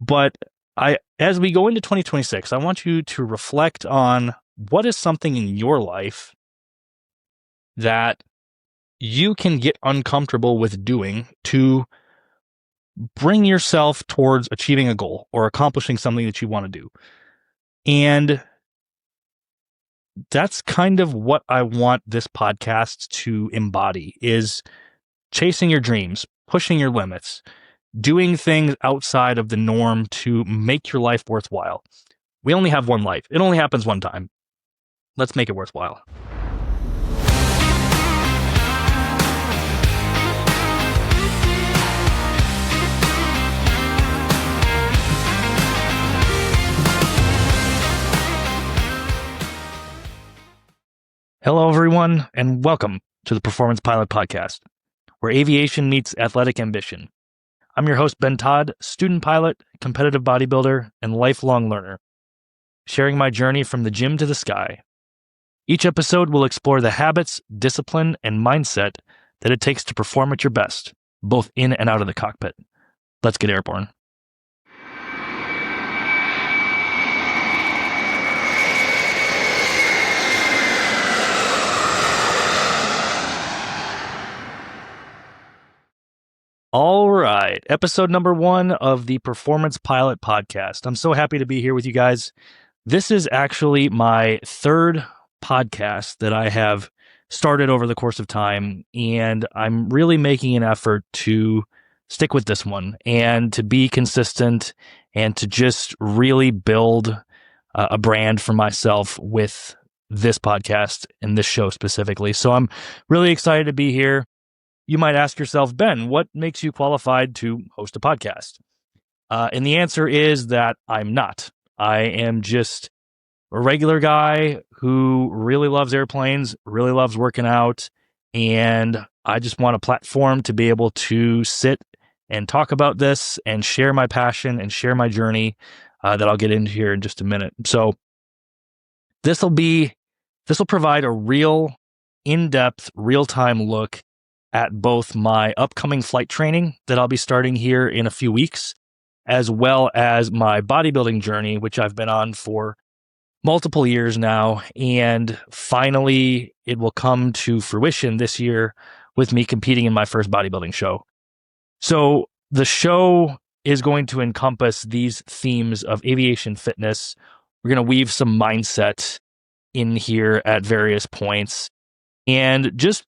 But as we go into 2026, I want you to reflect on what is something in your life that you can get uncomfortable with doing to bring yourself towards achieving a goal or accomplishing something that you want to do. And that's kind of what I want this podcast to embody, is chasing your dreams, pushing your limits, doing things outside of the norm to make your life worthwhile. We only have one life. It only happens one time. Let's make it worthwhile. Hello, everyone, and welcome to the Performance Pilot Podcast, where aviation meets athletic ambition. I'm your host, Ben Todd, student pilot, competitive bodybuilder, and lifelong learner, sharing my journey from the gym to the sky. Each episode will explore the habits, discipline, and mindset that it takes to perform at your best, both in and out of the cockpit. Let's get airborne. All right, episode number 1 of the Performance Pilot Podcast. I'm so happy to be here with you guys. This is actually my third podcast that I have started over the course of time, and I'm really making an effort to stick with this one and to be consistent and to just really build a brand for myself with this podcast and this show specifically. So I'm really excited to be here. You might ask yourself, Ben, what makes you qualified to host a podcast? And the answer is that I'm not. I am just a regular guy who really loves airplanes, really loves working out, and I just want a platform to be able to sit and talk about this and share my passion and share my journey that I'll get into here in just a minute. So this will provide a real in-depth, real-time look at both my upcoming flight training that I'll be starting here in a few weeks, as well as my bodybuilding journey, which I've been on for multiple years now. And finally, it will come to fruition this year with me competing in my first bodybuilding show. So the show is going to encompass these themes of aviation fitness. We're going to weave some mindset in here at various points. And just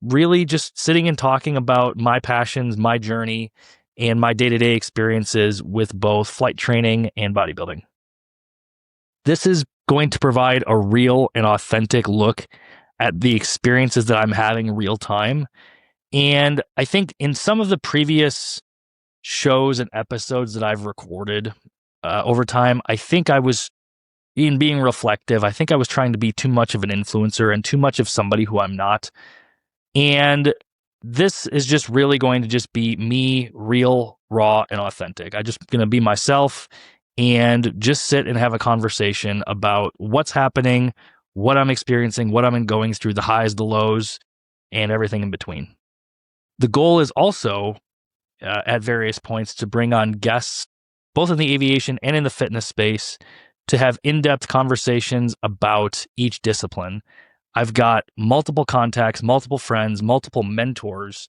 sitting and talking about my passions, my journey, and my day-to-day experiences with both flight training and bodybuilding. This is going to provide a real and authentic look at the experiences that I'm having real time. And I think in some of the previous shows and episodes that I've recorded over time, I think I was, in being reflective, I think I was trying to be too much of an influencer and too much of somebody who I'm not. And this is just really going to just be me, real, raw, and authentic. I'm just going to be myself and just sit and have a conversation about what's happening, what I'm experiencing, what I'm going through, the highs, the lows, and everything in between. The goal is also, at various points, to bring on guests, both in the aviation and in the fitness space, to have in-depth conversations about each discipline. I've got multiple contacts, multiple friends, multiple mentors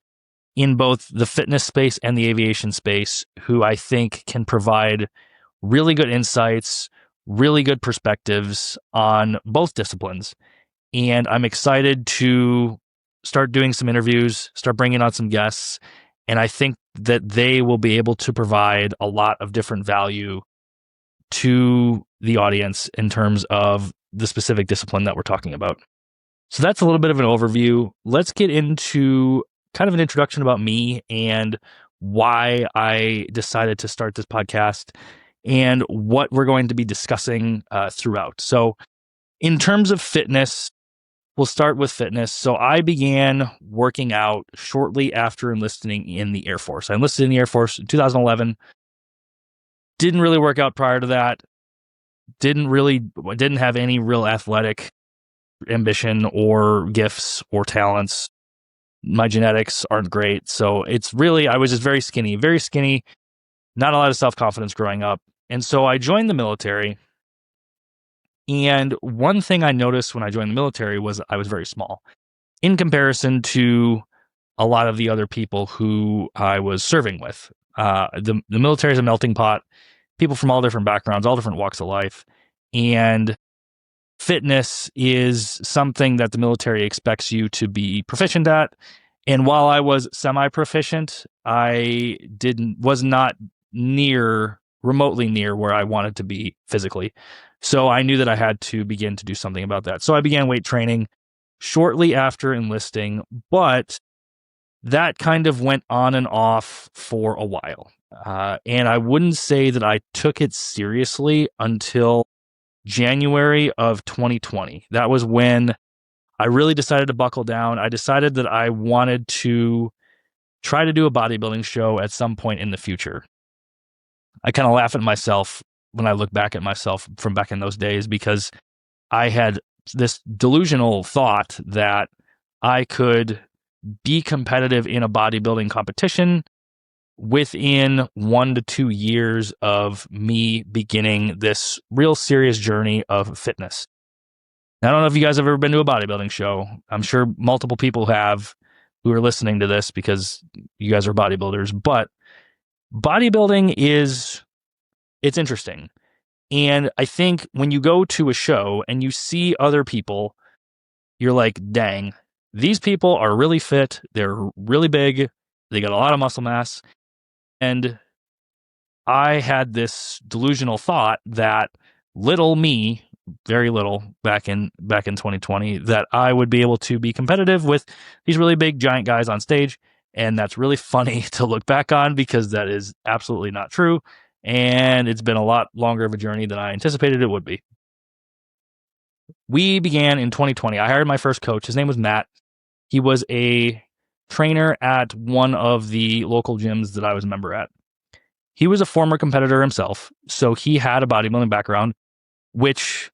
in both the fitness space and the aviation space who I think can provide really good insights, really good perspectives on both disciplines. And I'm excited to start doing some interviews, start bringing on some guests, and I think that they will be able to provide a lot of different value to the audience in terms of the specific discipline that we're talking about. So that's a little bit of an overview. Let's get into kind of an introduction about me and why I decided to start this podcast and what we're going to be discussing throughout. So in terms of fitness, we'll start with fitness. So I began working out shortly after enlisting in the Air Force. I enlisted in the Air Force in 2011. Didn't really work out prior to that. Didn't have any real athletic ambition or gifts or talents. My genetics aren't great. So it's really, I was just very skinny, not a lot of self-confidence growing up. And so I joined the military. And one thing I noticed when I joined the military was I was very small in comparison to a lot of the other people who I was serving with. The military is a melting pot, people from all different backgrounds, all different walks of life. And fitness is something that the military expects you to be proficient at. And while I was semi-proficient, I was not remotely near where I wanted to be physically. So I knew that I had to begin to do something about that. So I began weight training shortly after enlisting, but that kind of went on and off for a while. And I wouldn't say that I took it seriously until January of 2020. That was when I really decided to buckle down. I decided that I wanted to try to do a bodybuilding show at some point in the future. I kind of laugh at myself when I look back at myself from back in those days, because I had this delusional thought that I could be competitive in a bodybuilding competition within 1 to 2 years of me beginning this real serious journey of fitness. I don't know if you guys have ever been to a bodybuilding show. I'm sure multiple people have who are listening to this because you guys are bodybuilders, but bodybuilding it's interesting. And I think when you go to a show and you see other people, you're like, dang, these people are really fit. They're really big. They got a lot of muscle mass. And I had this delusional thought that little me, very little back in 2020, that I would be able to be competitive with these really big giant guys on stage. And that's really funny to look back on, because that is absolutely not true. And it's been a lot longer of a journey than I anticipated it would be. We began in 2020. I hired my first coach. His name was Matt. He was a trainer at one of the local gyms that I was a member at. He was a former competitor himself, so he had a bodybuilding background, which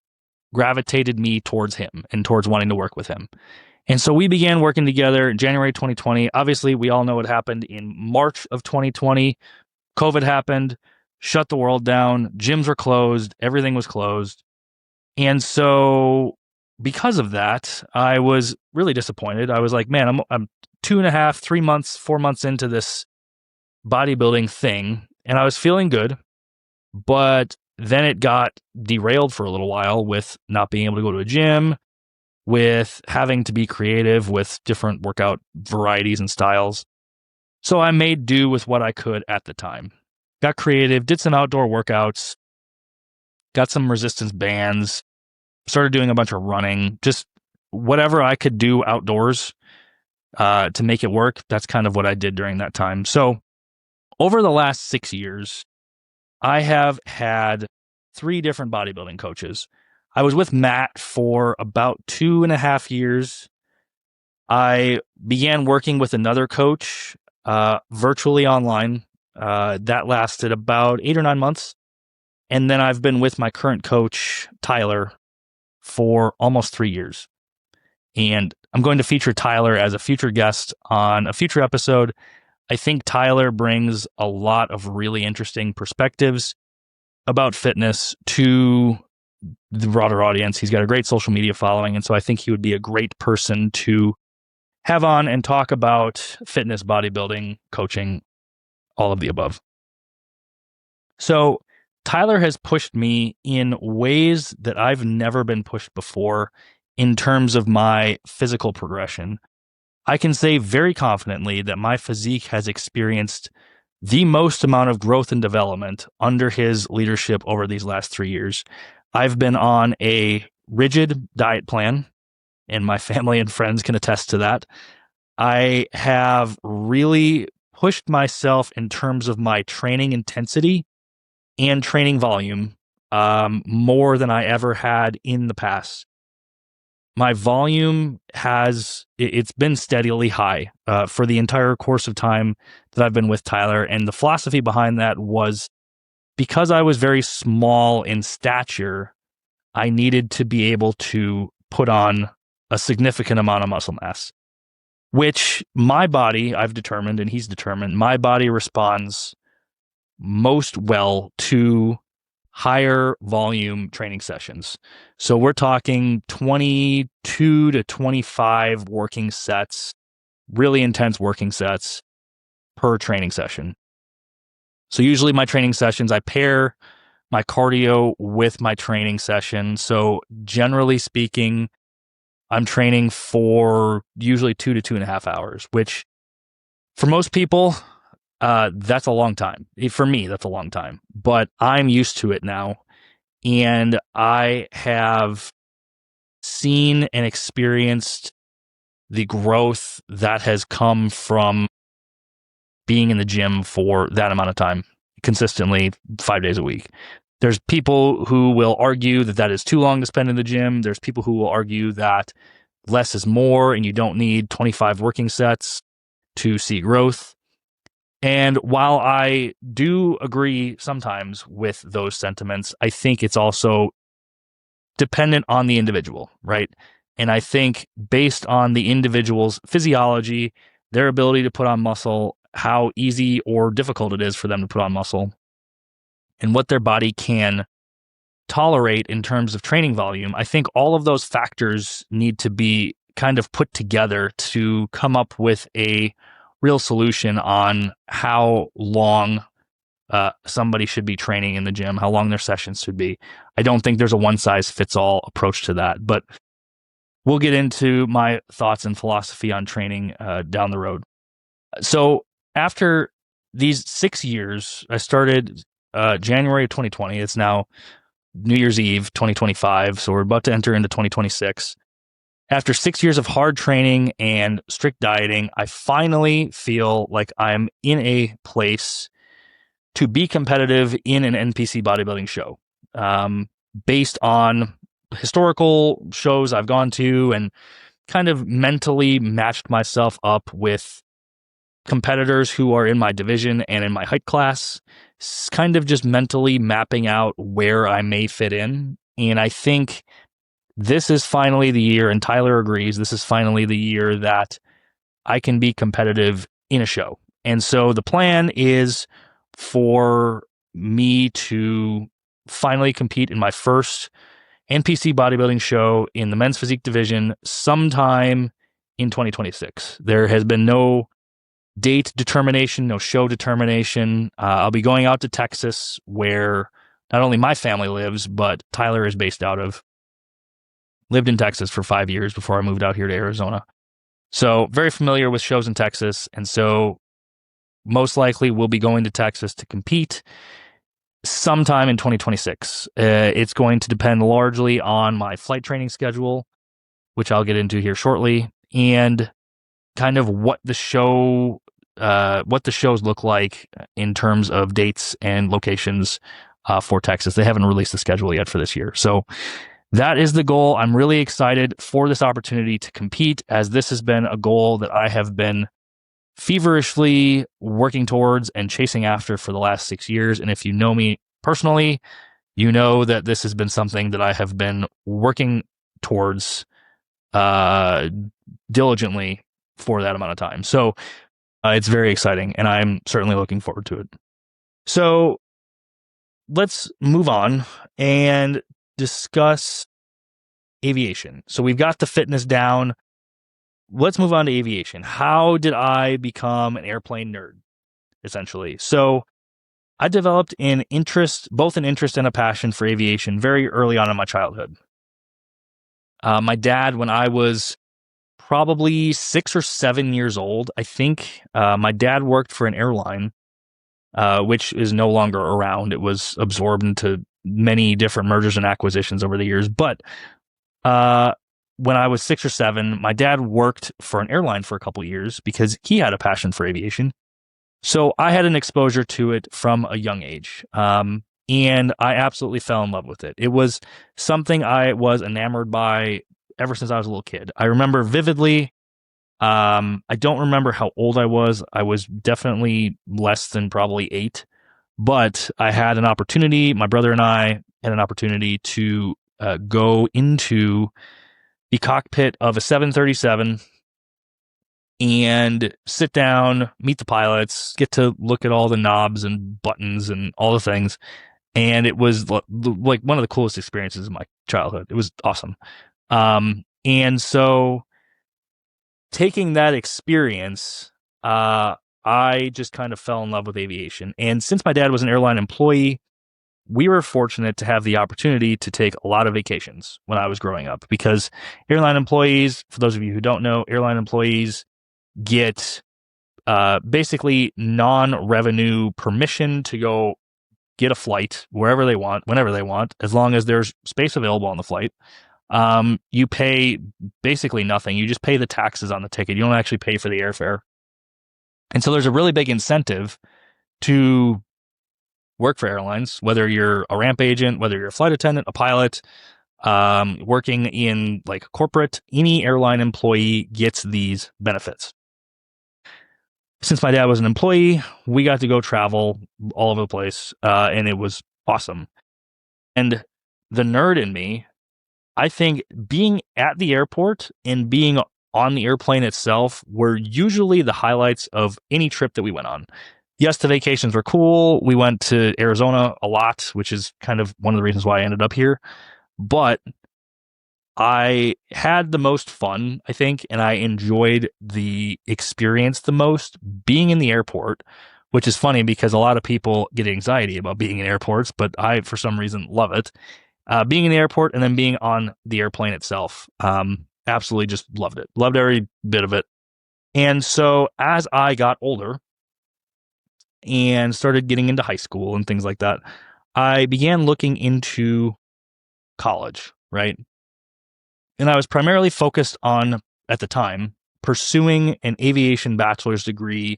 gravitated me towards him and towards wanting to work with him. And so we began working together in January 2020. Obviously, we all know what happened in March of 2020. COVID happened, shut the world down, gyms were closed, everything was closed. And so because of that, I was really disappointed. I was like, man, I'm 2.5, 3 months, 4 months into this bodybuilding thing, and I was feeling good, but then it got derailed for a little while with not being able to go to a gym, with having to be creative with different workout varieties and styles. So I made do with what I could at the time. Got creative, did some outdoor workouts, got some resistance bands, started doing a bunch of running, just whatever I could do outdoors to make it work. That's kind of what I did during that time. So over the last 6 years, I have had 3 different bodybuilding coaches. I was with Matt for about 2.5 years. I began working with another coach virtually online. That lasted about 8 or 9 months. And then I've been with my current coach, Tyler, for almost 3 years. And I'm going to feature Tyler as a future guest on a future episode. I think Tyler brings a lot of really interesting perspectives about fitness to the broader audience. He's got a great social media following, and so I think he would be a great person to have on and talk about fitness, bodybuilding, coaching, all of the above. So Tyler has pushed me in ways that I've never been pushed before in terms of my physical progression. I can say very confidently that my physique has experienced the most amount of growth and development under his leadership over these last 3 years. I've been on a rigid diet plan, and my family and friends can attest to that. I have really pushed myself in terms of my training intensity and training volume more than I ever had in the past. My volume it's been steadily high for the entire course of time that I've been with Tyler. And the philosophy behind that was because I was very small in stature, I needed to be able to put on a significant amount of muscle mass, which my body, I've determined, and he's determined, my body responds most well to higher volume training sessions. So we're talking 22 to 25 working sets, really intense working sets per training session. So usually my training sessions, I pair my cardio with my training session. So generally speaking, I'm training for usually 2 to 2.5 hours, which for most people, that's a long time. For me, that's a long time, but I'm used to it now. And I have seen and experienced the growth that has come from being in the gym for that amount of time, consistently 5 days a week. There's people who will argue that that is too long to spend in the gym. There's people who will argue that less is more and you don't need 25 working sets to see growth. And while I do agree sometimes with those sentiments, I think it's also dependent on the individual, right? And I think based on the individual's physiology, their ability to put on muscle, how easy or difficult it is for them to put on muscle, and what their body can tolerate in terms of training volume, I think all of those factors need to be kind of put together to come up with a real solution on how long somebody should be training in the gym, how long their sessions should be. I don't think there's a one-size-fits-all approach to that, but we'll get into my thoughts and philosophy on training down the road. So after these 6 years, I started January of 2020. It's now New Year's Eve 2025, so we're about to enter into 2026. After 6 years of hard training and strict dieting, I finally feel like I'm in a place to be competitive in an NPC bodybuilding show. Based on historical shows I've gone to and kind of mentally matched myself up with competitors who are in my division and in my height class, kind of just mentally mapping out where I may fit in. And I think this is finally the year, and Tyler agrees, this is finally the year that I can be competitive in a show. And so the plan is for me to finally compete in my first NPC bodybuilding show in the men's physique division sometime in 2026. There has been no date determination, no show determination. I'll be going out to Texas, where not only my family lives, but Tyler is based out of. Lived in Texas for 5 years before I moved out here to Arizona. So very familiar with shows in Texas. And so most likely we'll be going to Texas to compete sometime in 2026. It's going to depend largely on my flight training schedule, which I'll get into here shortly, and kind of what the shows look like in terms of dates and locations for Texas. They haven't released the schedule yet for this year. So that is the goal. I'm really excited for this opportunity to compete, as this has been a goal that I have been feverishly working towards and chasing after for the last 6 years. And if you know me personally, you know that this has been something that I have been working towards diligently for that amount of time. So it's very exciting, and I'm certainly looking forward to it. So let's move on and discuss aviation. So we've got the fitness down. Let's move on to aviation. How did I become an airplane nerd, essentially? So I developed both an interest and a passion for aviation very early on in my childhood. My dad, when I was probably 6 or 7 years old, I think, my dad worked for an airline, which is no longer around. It was absorbed into many different mergers and acquisitions over the years. But when I was 6 or 7, my dad worked for an airline for a couple of years because he had a passion for aviation. So I had an exposure to it from a young age. And I absolutely fell in love with it. It was something I was enamored by ever since I was a little kid. I remember vividly. I don't remember how old I was. I was definitely less than probably 8, but I had an opportunity. My brother and I had an opportunity to go into the cockpit of a 737 and sit down, meet the pilots, get to look at all the knobs and buttons and all the things. And it was like one of the coolest experiences of my childhood. It was awesome. And so taking that experience, I just kind of fell in love with aviation. And since my dad was an airline employee, we were fortunate to have the opportunity to take a lot of vacations when I was growing up because airline employees, for those of you who don't know, airline employees get basically non-revenue permission to go get a flight wherever they want, whenever they want, as long as there's space available on the flight. You pay basically nothing. You just pay the taxes on the ticket. You don't actually pay for the airfare. And so there's a really big incentive to work for airlines, whether you're a ramp agent, whether you're a flight attendant, a pilot, working in like corporate, any airline employee gets these benefits. Since my dad was an employee, we got to go travel all over the place, and it was awesome. And the nerd in me, I think being at the airport and being on the airplane itself were usually the highlights of any trip that we went on. Yes, the vacations were cool. We went to Arizona a lot, which is kind of one of the reasons why I ended up here. But I had the most fun, I think, and I enjoyed the experience the most being in the airport, which is funny because a lot of people get anxiety about being in airports, but I, for some reason, love it. Being in the airport and then being on the airplane itself, absolutely just loved it. Loved every bit of it. And so as I got older and started getting into high school and things like that, I began looking into college, right? And I was primarily focused on, at the time, pursuing an aviation bachelor's degree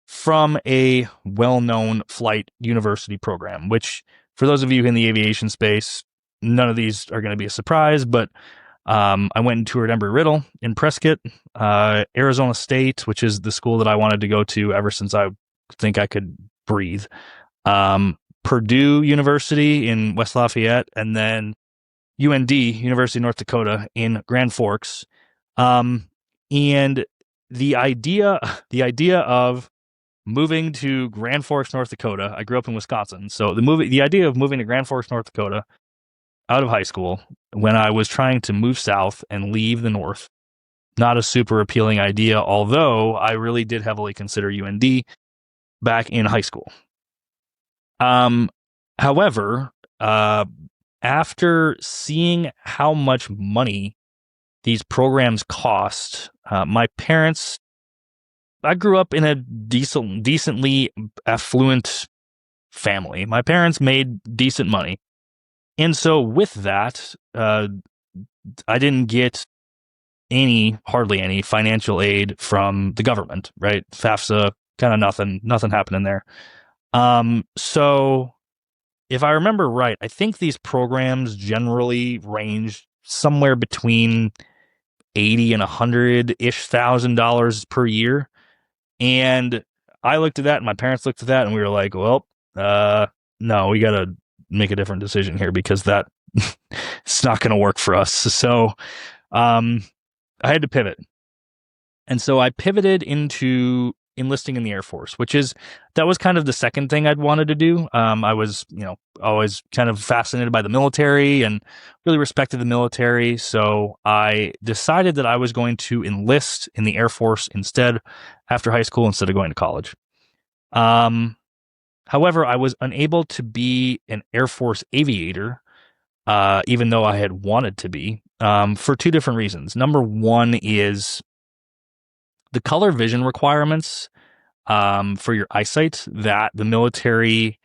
from a well-known flight university program, which for those of you in the aviation space, none of these are going to be a surprise, but I went and toured Embry-Riddle in Prescott, Arizona State, which is the school that I wanted to go to ever since I think I could breathe, Purdue University in West Lafayette, and then UND, University of North Dakota in Grand Forks. And the idea of moving to Grand Forks, North Dakota, I grew up in Wisconsin. So the idea of moving to Grand Forks, North Dakota out of high school when I was trying to move south and leave the north, not a super appealing idea, although I really did heavily consider UND back in high school. However, after seeing how much money these programs cost, my parents, I grew up in a decently affluent family. My parents made decent money. And so with that, I didn't get hardly any financial aid from the government, right? FAFSA, kind of nothing happening there. So if I remember right, I think these programs generally range somewhere between 80 and $100,000 per year. And I looked at that and my parents looked at that and we were like, well, no, we got to make a different decision here because that it's not going to work for us. So, I had to pivot. And so I pivoted into enlisting in the Air Force, that was kind of the second thing I'd wanted to do. I was, always kind of fascinated by the military and really respected the military. So I decided that I was going to enlist in the Air Force instead after high school instead of going to college. However, I was unable to be an Air Force aviator, even though I had wanted to be, for two different reasons. Number one is the color vision requirements for your eyesight that the military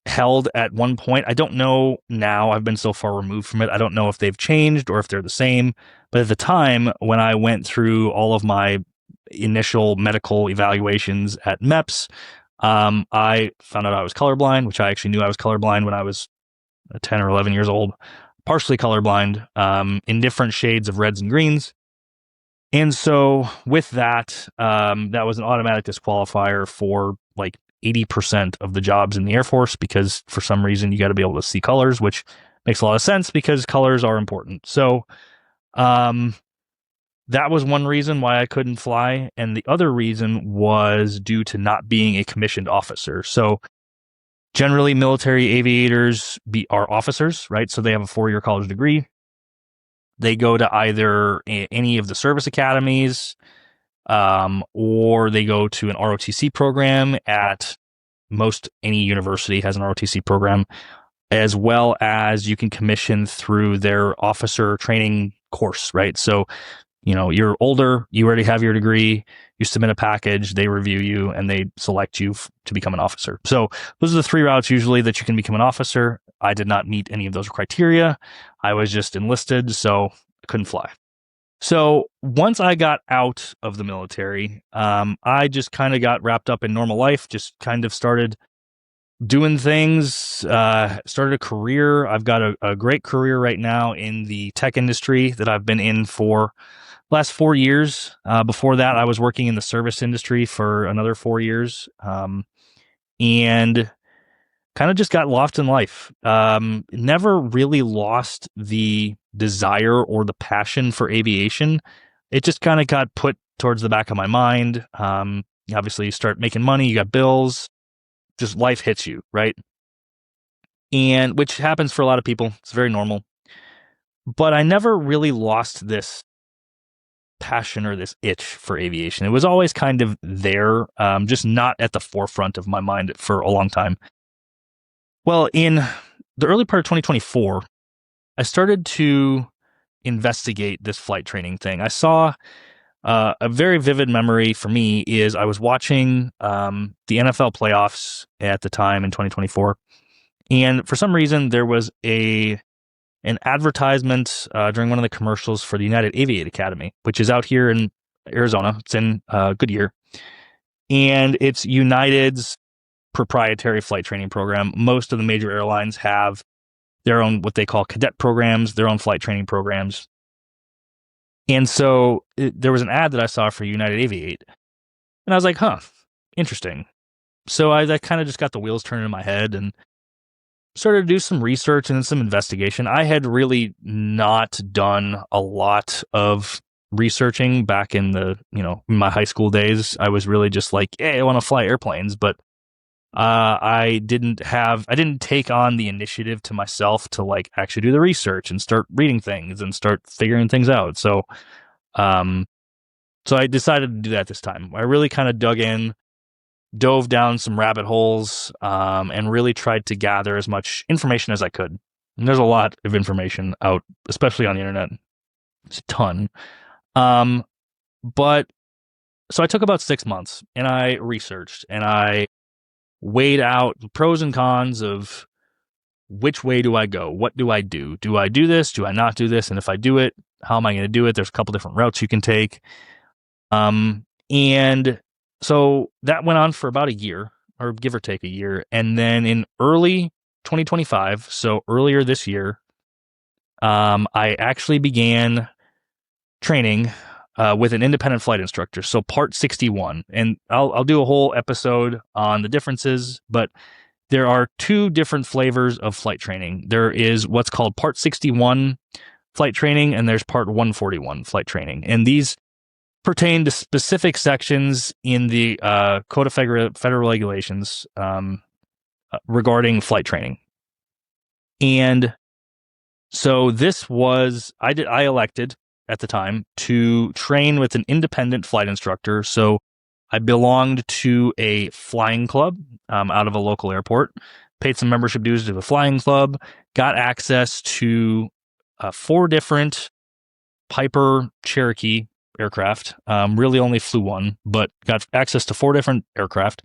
held at one point. I don't know now. I've been so far removed from it. I don't know if they've changed or if they're the same. But at the time when I went through all of my initial medical evaluations at MEPS, I found out I was colorblind, which I actually knew I was colorblind when I was 10 or 11 years old, partially colorblind, in different shades of reds and greens. And so with that, that was an automatic disqualifier for like 80% of the jobs in the Air Force because for some reason you got to be able to see colors, which makes a lot of sense because colors are important. So that was one reason why I couldn't fly. And the other reason was due to not being a commissioned officer. So Generally, military aviators are officers, right? So they have a 4-year college degree. They go to either any of the service academies, or they go to an ROTC program at most any university has an ROTC program, as well as you can commission through their officer training course, right? So, you're older, you already have your degree, you submit a package, they review you, and they select you to become an officer. So those are the 3 routes usually that you can become an officer. I did not meet any of those criteria. I was just enlisted, so I couldn't fly. So once I got out of the military, I just kind of got wrapped up in normal life, just kind of started doing things, started a career. I've got a great career right now in the tech industry that I've been in for last 4 years. Before that, I was working in the service industry for another 4 years, and kind of just got lost in life. Never really lost the desire or the passion for aviation. It just kind of got put towards the back of my mind. Obviously, you start making money, you got bills, just life hits you, right? And which happens for a lot of people. It's very normal. But I never really lost this passion or this itch for aviation. It was always kind of there, just not at the forefront of my mind for a long time. Well, in the early part of 2024, I started to investigate this flight training thing. I saw a very vivid memory for me is I was watching the NFL playoffs at the time in 2024, and for some reason there was an advertisement during one of the commercials for the United Aviate Academy, which is out here in Arizona. It's in Goodyear, and it's United's proprietary flight training program. Most of the major airlines have their own, what they call cadet programs, their own flight training programs. And so there was an ad that I saw for United Aviate, and I was like, huh, interesting. So I kind of just got the wheels turning in my head and started to do some research and some investigation. I had really not done a lot of researching back in in my high school days. I was really just like, hey, I want to fly airplanes, but I didn't take on the initiative to myself to like actually do the research and start reading things and start figuring things out. So I decided to do that this time. I really kind of dove down some rabbit holes, and really tried to gather as much information as I could. And there's a lot of information out, especially on the internet. It's a ton. But so I took about 6 months and I researched and I weighed out the pros and cons of which way do I go? What do I do? Do I do this? Do I not do this? And if I do it, how am I going to do it? There's a couple different routes you can take. And so that went on for about a year, or give or take a year. And then in early 2025, so earlier this year, I actually began training with an independent flight instructor. So Part 61, and I'll do a whole episode on the differences, but there are 2 different flavors of flight training. There is what's called Part 61 flight training, and there's Part 141 flight training. And these pertain to specific sections in the Code of Federal Regulations regarding flight training. And so I elected at the time to train with an independent flight instructor. So I belonged to a flying club out of a local airport, paid some membership dues to the flying club, got access to 4 different Piper Cherokee aircraft. Really only flew one, but got access to 4 different aircraft,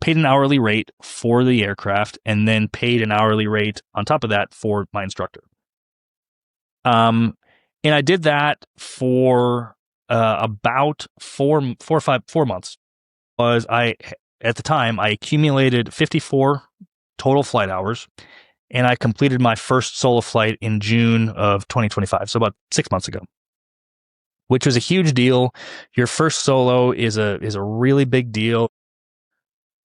paid an hourly rate for the aircraft, and then paid an hourly rate on top of that for my instructor. And I did that for about 4 months. At the time, I accumulated 54 total flight hours, and I completed my first solo flight in June of 2025, so about 6 months ago, which was a huge deal. Your first solo is a really big deal.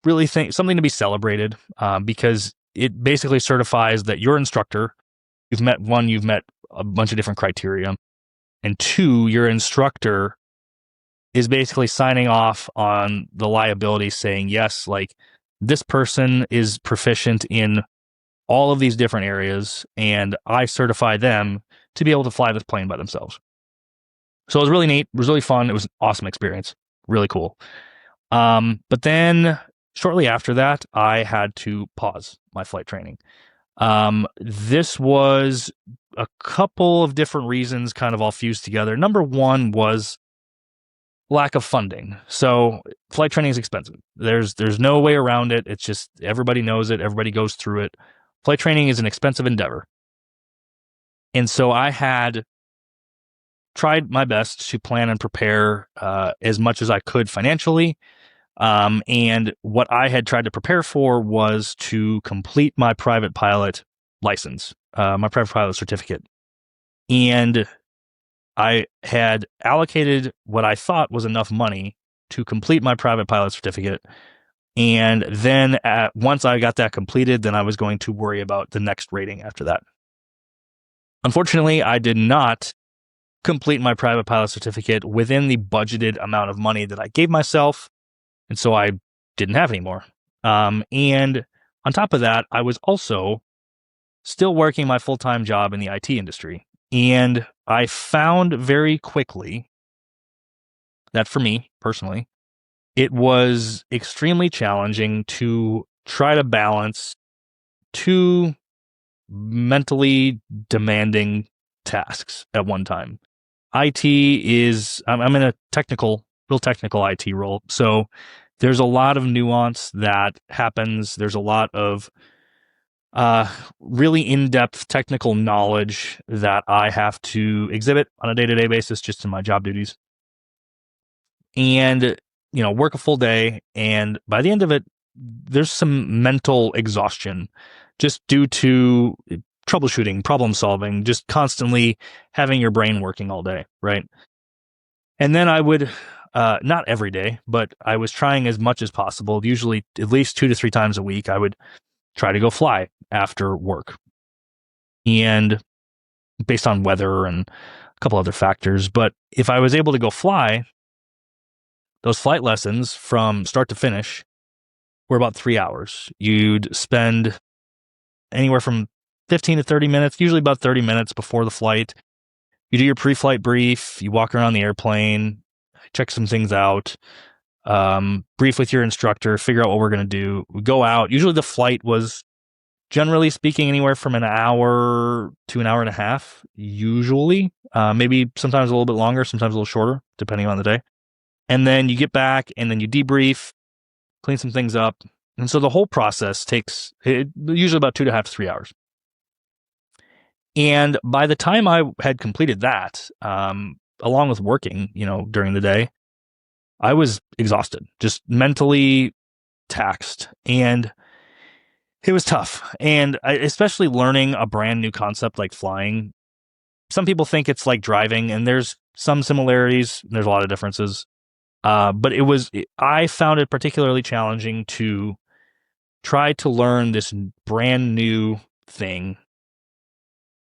Really something to be celebrated, because it basically certifies that your instructor, you've met a bunch of different criteria, and 2, your instructor is basically signing off on the liability, saying, yes, like this person is proficient in all of these different areas, and I certify them to be able to fly this plane by themselves. So it was really neat. It was really fun. It was an awesome experience. Really cool. But then shortly after that, I had to pause my flight training. This was a couple of different reasons kind of all fused together. Number one was lack of funding. So flight training is expensive. There's no way around it. It's just everybody knows it. Everybody goes through it. Flight training is an expensive endeavor. And so I had tried my best to plan and prepare as much as I could financially. And what I had tried to prepare for was to complete my private pilot license, my private pilot certificate. And I had allocated what I thought was enough money to complete my private pilot certificate. And then once I got that completed, then I was going to worry about the next rating after that. Unfortunately, I did not complete my private pilot certificate within the budgeted amount of money that I gave myself. And so I didn't have any more. And on top of that, I was also still working my full-time job in the IT industry. And I found very quickly that for me personally, it was extremely challenging to try to balance two mentally demanding tasks at one time. I'm in a real technical IT role. So there's a lot of nuance that happens. There's a lot of really in-depth technical knowledge that I have to exhibit on a day-to-day basis just in my job duties. And, work a full day. And by the end of it, there's some mental exhaustion just due to troubleshooting, problem solving, just constantly having your brain working all day, right? And then I would, not every day, but I was trying as much as possible, usually at least 2 to 3 times a week, I would try to go fly after work. And based on weather and a couple other factors. But if I was able to go fly, those flight lessons from start to finish were about 3 hours. You'd spend anywhere from 15 to 30 minutes, usually about 30 minutes before the flight. You do your pre-flight brief, you walk around the airplane, check some things out, brief with your instructor, figure out what we're going to do. We go out. Usually the flight was, generally speaking, anywhere from an hour to an hour and a half, usually. Maybe sometimes a little bit longer, sometimes a little shorter, depending on the day. And then you get back and then you debrief, clean some things up. And so the whole process takes usually about 2.5 to 3 hours. And by the time I had completed that, along with working, during the day, I was exhausted, just mentally taxed. And it was tough. And especially learning a brand new concept like flying. Some people think it's like driving, and there's some similarities. There's a lot of differences. But I found it particularly challenging to try to learn this brand new thing,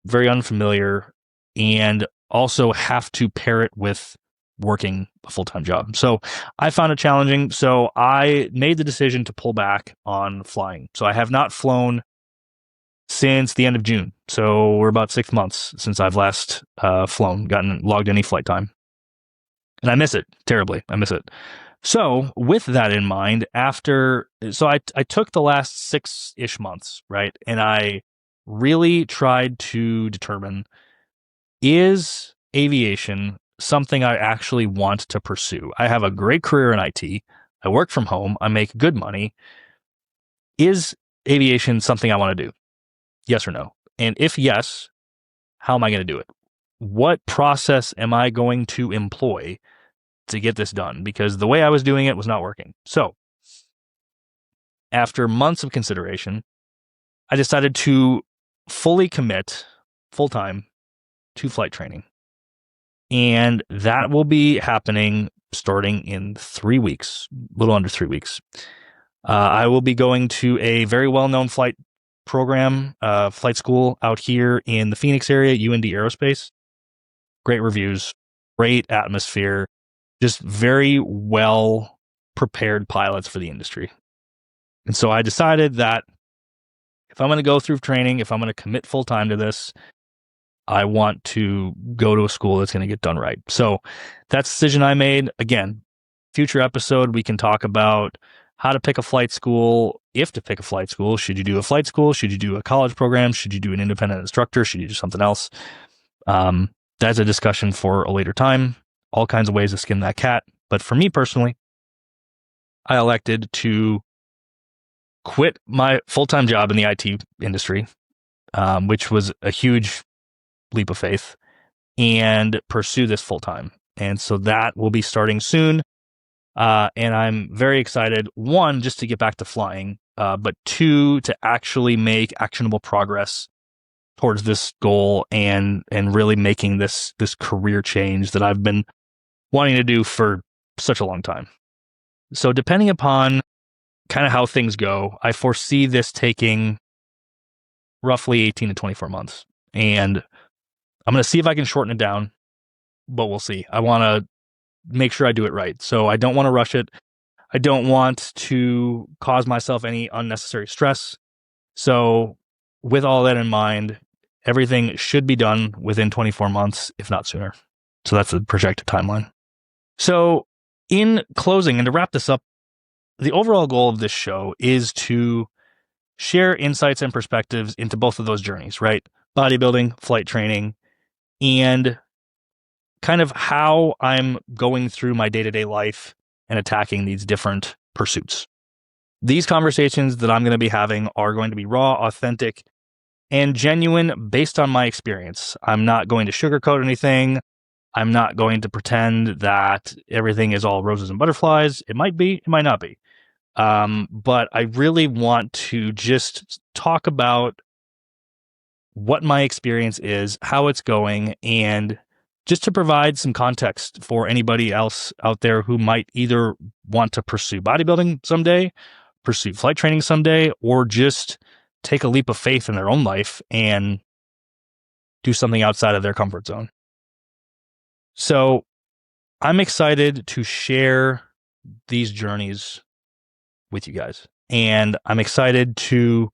very unfamiliar, and also have to pair it with working a full-time job. So I found it challenging. So I made the decision to pull back on flying. So I have not flown since the end of June. So we're about 6 months since I've last logged any flight time. And I miss it terribly. I miss it. So with that in mind, I took the last 6-ish months, right? And I really tried to determine, is aviation something I actually want to pursue? I have a great career in IT. I work from home. I make good money. Is aviation something I want to do? Yes or no? And if yes, how am I going to do it? What process am I going to employ to get this done? Because the way I was doing it was not working. So after months of consideration, I decided to fully commit full-time to flight training. And that will be happening starting in 3 weeks, a little under 3 weeks. I will be going to a very well-known flight program, flight school out here in the Phoenix area, UND Aerospace. Great reviews, great atmosphere, just very well prepared pilots for the industry. And so I decided that if I'm going to go through training, if I'm going to commit full time to this, I want to go to a school that's going to get done right. So that's the decision I made. Again, future episode, we can talk about how to pick a flight school, if to pick a flight school. Should you do a flight school? Should you do a college program? Should you do an independent instructor? Should you do something else? That's a discussion for a later time. All kinds of ways to skin that cat. But for me personally, I elected to quit my full-time job in the IT industry, which was a huge leap of faith, and pursue this full-time. And so that will be starting soon. And I'm very excited, one, just to get back to flying, but two, to actually make actionable progress towards this goal and really making this career change that I've been wanting to do for such a long time. So depending upon kind of how things go, I foresee this taking roughly 18 to 24 months. And I'm going to see if I can shorten it down, but we'll see. I want to make sure I do it right. So I don't want to rush it. I don't want to cause myself any unnecessary stress. So with all that in mind, everything should be done within 24 months, if not sooner. So that's the projected timeline. So in closing, and to wrap this up, the overall goal of this show is to share insights and perspectives into both of those journeys, right? Bodybuilding, flight training, and kind of how I'm going through my day-to-day life and attacking these different pursuits. These conversations that I'm going to be having are going to be raw, authentic, and genuine based on my experience. I'm not going to sugarcoat anything. I'm not going to pretend that everything is all roses and butterflies. It might be, it might not be. But I really want to just talk about what my experience is, how it's going, and just to provide some context for anybody else out there who might either want to pursue bodybuilding someday, pursue flight training someday, or just take a leap of faith in their own life and do something outside of their comfort zone. So I'm excited to share these journeys with you guys. And I'm excited to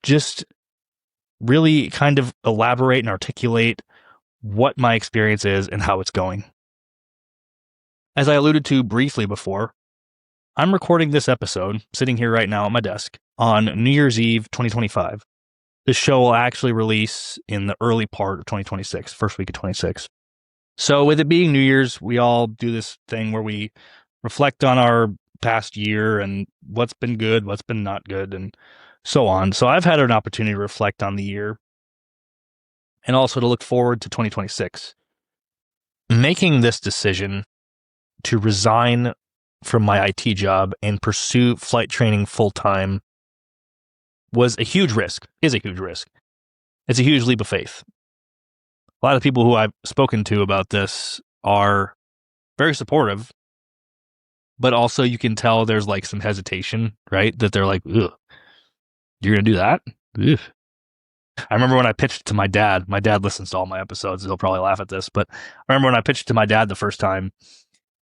just really kind of elaborate and articulate what my experience is and how it's going. As I alluded to briefly before, I'm recording this episode, sitting here right now at my desk, on New Year's Eve 2025. This show will actually release in the early part of 2026, first week of 26. So with it being New Year's, we all do this thing where we reflect on our past year and what's been good, what's been not good, and so on. So I've had an opportunity to reflect on the year and also to look forward to 2026. Making this decision to resign from my IT job and pursue flight training full-time was a huge risk, is a huge risk. It's a huge leap of faith. A lot of people who I've spoken to about this are very supportive, but also you can tell there's like some hesitation, right? That they're like, ugh, you're going to do that? Ugh. I remember when I pitched it to my dad listens to all my episodes. He'll probably laugh at this, but I remember when I pitched it to my dad the first time,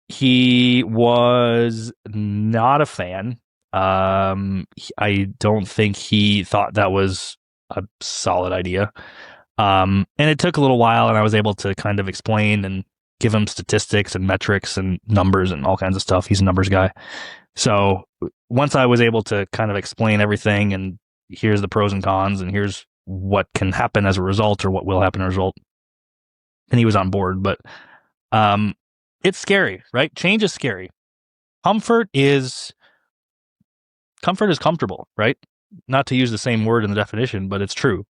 he was not a fan. I don't think he thought that was a solid idea. And it took a little while, and I was able to kind of explain and give him statistics and metrics and numbers and all kinds of stuff. He's a numbers guy. So once I was able to kind of explain everything and here's the pros and cons and here's what can happen as a result or what will happen as a result, and he was on board. But it's scary, right? Change is scary. Comfort is comfortable, right? Not to use the same word in the definition, but it's true.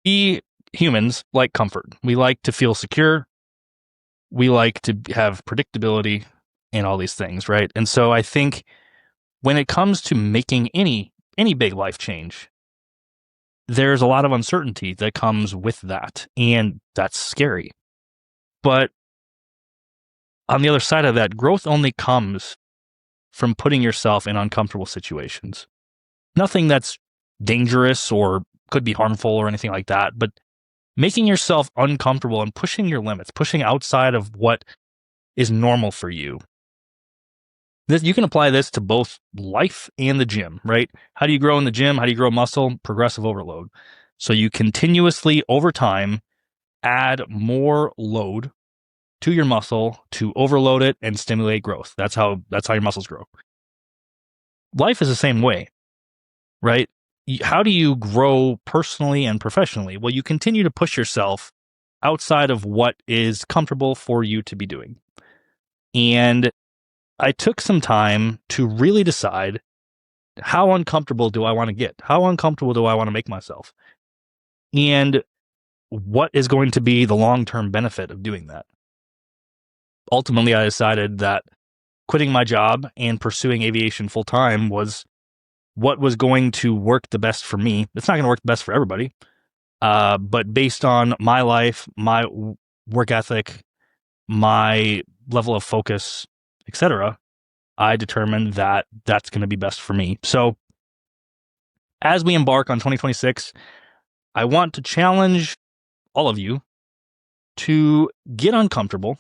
We humans like comfort. We like to feel secure. We like to have predictability and all these things, right? And so I think when it comes to making any big life change, there's a lot of uncertainty that comes with that, and that's scary. But on the other side of that, growth only comes from putting yourself in uncomfortable situations. Nothing that's dangerous or could be harmful or anything like that, but making yourself uncomfortable and pushing your limits, pushing outside of what is normal for you. You can apply this to both life and the gym, right? How do you grow in the gym? How do you grow muscle? Progressive overload. So you continuously, over time, add more load to your muscle to overload it and stimulate growth. That's how your muscles grow. Life is the same way, right? How do you grow personally and professionally? Well, you continue to push yourself outside of what is comfortable for you to be doing. And I took some time to really decide, how uncomfortable do I want to get? How uncomfortable do I want to make myself? And what is going to be the long-term benefit of doing that? Ultimately, I decided that quitting my job and pursuing aviation full-time was what was going to work the best for me. It's not going to work the best for everybody. But based on my life, my work ethic, my level of focus, etc., I determined that that's going to be best for me. So as we embark on 2026, I want to challenge all of you to get uncomfortable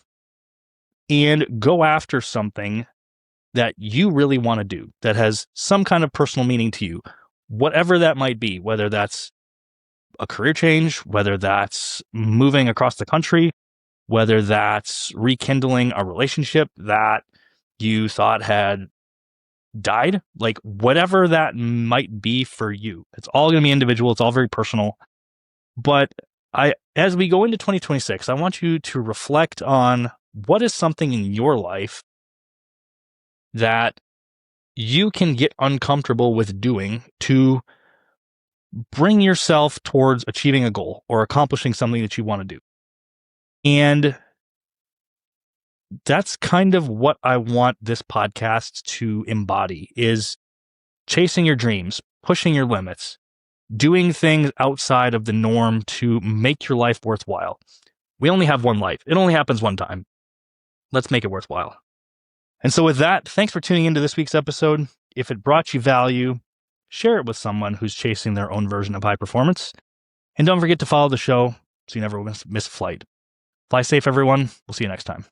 and go after something that you really want to do, that has some kind of personal meaning to you, whatever that might be, whether that's a career change, whether that's moving across the country, whether that's rekindling a relationship that you thought had died, like whatever that might be for you. It's all going to be individual. It's all very personal. But as we go into 2026, I want you to reflect on what is something in your life that you can get uncomfortable with doing to bring yourself towards achieving a goal or accomplishing something that you want to do. And that's kind of what I want this podcast to embody, is chasing your dreams, pushing your limits, doing things outside of the norm to make your life worthwhile. We only have one life. It only happens one time. Let's make it worthwhile. And so with that, thanks for tuning into this week's episode. If it brought you value, share it with someone who's chasing their own version of high performance. And don't forget to follow the show so you never miss a flight. Fly safe, everyone. We'll see you next time.